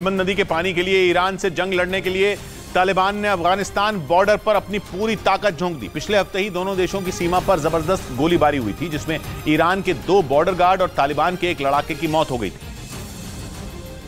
हेल्मंद नदी के पानी के लिए ईरान से जंग लड़ने के लिए तालिबान ने अफगानिस्तान बॉर्डर पर अपनी पूरी ताकत झोंक दी। पिछले हफ्ते ही दोनों देशों की सीमा पर जबरदस्त गोलीबारी हुई थी, जिसमें ईरान के 2 बॉर्डर गार्ड और तालिबान के एक लड़ाके की मौत हो गई थी।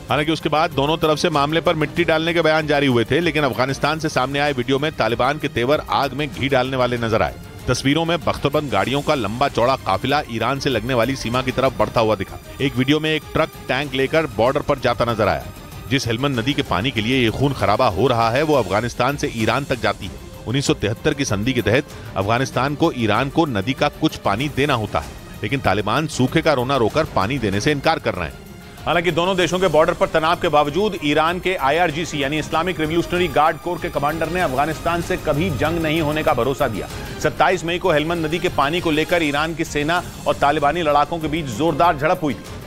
हालांकि उसके बाद दोनों तरफ से मामले पर मिट्टी डालने के बयान जारी हुए थे, लेकिन अफगानिस्तान से सामने आए वीडियो में तालिबान के तेवर आग में घी डालने वाले नजर आए। तस्वीरों में बख्तरबंद गाड़ियों का लंबा चौड़ा काफिला ईरान से लगने वाली सीमा की तरफ बढ़ता हुआ दिखा। एक वीडियो में एक ट्रक टैंक लेकर बॉर्डर पर जाता नजर आया। जिस हेल्मंद नदी के पानी के लिए ये खून खराबा हो रहा है, वो अफगानिस्तान से ईरान तक जाती है। 1973 की संधि के तहत अफगानिस्तान को ईरान को नदी का कुछ पानी देना होता है, लेकिन तालिबान सूखे का रोना रोकर पानी देने से इनकार कर रहे हैं। हालांकि दोनों देशों के बॉर्डर पर तनाव के बावजूद ईरान के IRGC यानी इस्लामिक रिवॉल्यूशनरी गार्ड कोर के कमांडर ने अफगानिस्तान से कभी जंग नहीं होने का भरोसा दिया। 27 मई को हेल्मंद नदी के पानी को लेकर ईरान की सेना और तालिबानी लड़ाकों के बीच जोरदार झड़प हुई थी,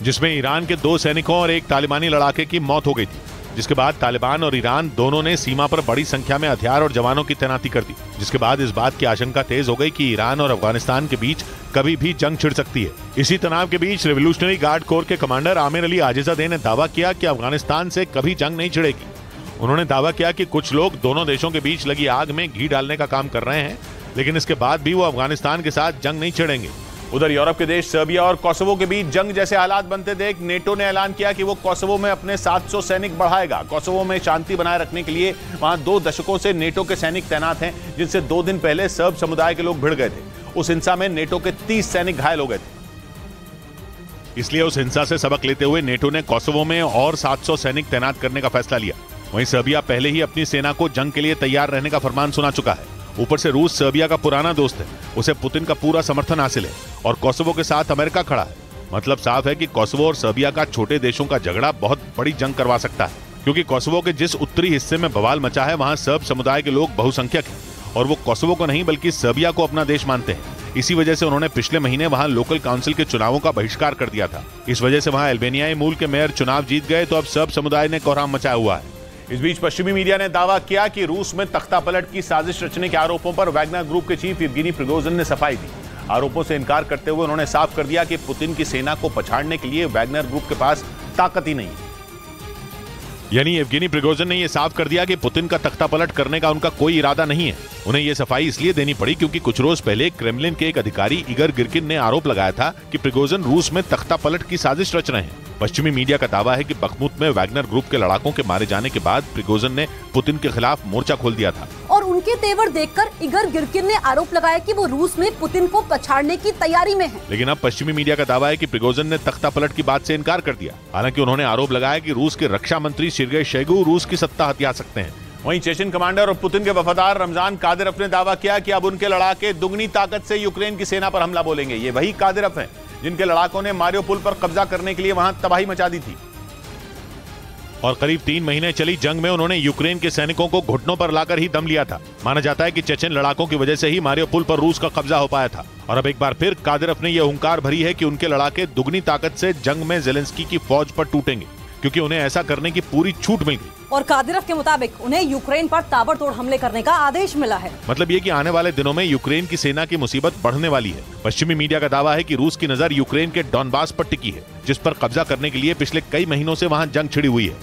जिसमें ईरान के 2 सैनिकों और एक तालिबानी लड़ाके की मौत हो गई थी। जिसके बाद तालिबान और ईरान दोनों ने सीमा पर बड़ी संख्या में हथियार और जवानों की तैनाती कर दी, जिसके बाद इस बात की आशंका तेज हो गई कि ईरान और अफगानिस्तान के बीच कभी भी जंग छिड़ सकती है। इसी तनाव के बीच रिवॉल्यूशनरी गार्ड कोर के कमांडर आमिर अली आजिजादे ने दावा किया कि अफगानिस्तान से कभी जंग नहीं छिड़ेगी। उन्होंने दावा किया कि कुछ लोग दोनों देशों के बीच लगी आग में घी डालने का काम कर रहे हैं, लेकिन इसके बाद भी वो अफगानिस्तान के साथ जंग नहीं छिड़ेंगे। उधर यूरोप के देश सर्बिया और कोसोवो के बीच जंग जैसे हालात बनते देख नेटो ने ऐलान किया कि वो कोसोवो में अपने 700 सैनिक बढ़ाएगा। कोसोवो में शांति बनाए रखने के लिए वहां 2 दशकों से नेटो के सैनिक तैनात हैं, जिनसे 2 दिन पहले सर्ब समुदाय के लोग भिड़ गए थे। उस हिंसा में नेटो के 30 सैनिक घायल हो गए थे। इसलिए उस हिंसा से सबक लेते हुए नेटो ने कोसोवो में और 700 सैनिक तैनात करने का फैसला लिया। वहीं सर्बिया पहले ही अपनी सेना को जंग के लिए तैयार रहने का फरमान सुना चुका है। ऊपर से रूस सर्बिया का पुराना दोस्त है, उसे पुतिन का पूरा समर्थन हासिल है और कोसोवो के साथ अमेरिका खड़ा है। मतलब साफ है कि कोसोवो और सर्बिया का छोटे देशों का झगड़ा बहुत बड़ी जंग करवा सकता है, क्योंकि कोसोवो के जिस उत्तरी हिस्से में बवाल मचा है, वहां सर्ब समुदाय के लोग बहुसंख्यक हैं और वो कोसोवो को नहीं बल्कि सर्बिया को अपना देश मानते हैं। इसी वजह से उन्होंने पिछले महीने वहां लोकल काउंसिल के चुनावों का बहिष्कार कर दिया था। इस वजह से वहां अल्बानियाई मूल के मेयर चुनाव जीत गए, तो अब सर्ब समुदाय ने कोहराम मचाया हुआ है। इस बीच पश्चिमी मीडिया ने दावा किया कि रूस में तख्तापलट की साजिश रचने के आरोपों पर वैगनर ग्रुप के चीफ येवगेनी प्रिगोजिन ने सफाई दी। आरोपों से इनकार करते हुए उन्होंने साफ कर दिया कि पुतिन की सेना को पछाड़ने के लिए वैगनर ग्रुप के पास ताकत ही नहीं है। यानी येवगेनी प्रिगोजिन ने यह साफ कर दिया कि पुतिन का तख्तापलट करने का उनका कोई इरादा नहीं है। उन्हें यह सफाई इसलिए देनी पड़ी क्योंकि कुछ रोज पहले क्रेमलिन के एक अधिकारी इगर गिर्किन ने आरोप लगाया था कि प्रिगोजिन रूस में तख्तापलट की साजिश रच रहे हैं। पश्चिमी मीडिया का दावा है कि बखमुत में वैगनर ग्रुप के लड़ाकों के मारे जाने के बाद प्रिगोजिन ने पुतिन के खिलाफ मोर्चा खोल दिया था और उनके तेवर देखकर इगर गिर्किन ने आरोप लगाया कि वो रूस में पुतिन को पछाड़ने की तैयारी में है। लेकिन अब पश्चिमी मीडिया का दावा है कि प्रिगोजिन ने तख्तापलट की बात से इनकार कर दिया। हालांकि उन्होंने आरोप लगाया कि रूस के रक्षा मंत्री सेर्गेई शोइगु रूस की सत्ता हथिया सकते हैं। वहीं चेचन कमांडर और पुतिन के वफादार रमजान कादिरोव ने दावा किया कि अब उनके लड़ाके दुगनी ताकत से यूक्रेन की सेना पर हमला बोलेंगे। ये वही कादिरोव हैं जिनके लड़ाकों ने मारियोपोल पर कब्जा करने के लिए वहां तबाही मचा दी थी और करीब 3 महीने चली जंग में उन्होंने यूक्रेन के सैनिकों को घुटनों पर लाकर ही दम लिया था। माना जाता है कि चेचन लड़ाकों की वजह से ही मारियोपोल पर रूस का कब्जा हो पाया था। और अब एक बार फिर कादिरोव ने यह हुंकार भरी है कि उनके लड़ाके दुगनी ताकत से जंग में ज़ेलेंस्की की फौज पर टूटेंगे, क्योंकि उन्हें ऐसा करने की पूरी छूट मिल गई। और कादिरोव के मुताबिक उन्हें यूक्रेन पर ताबड़तोड़ हमले करने का आदेश मिला है। मतलब ये कि आने वाले दिनों में यूक्रेन की सेना की मुसीबत बढ़ने वाली है। पश्चिमी मीडिया का दावा है कि रूस की नजर यूक्रेन के डॉनबास पर टिकी है, जिस पर कब्जा करने के लिए पिछले कई महीनों से वहां जंग छिड़ी हुई है।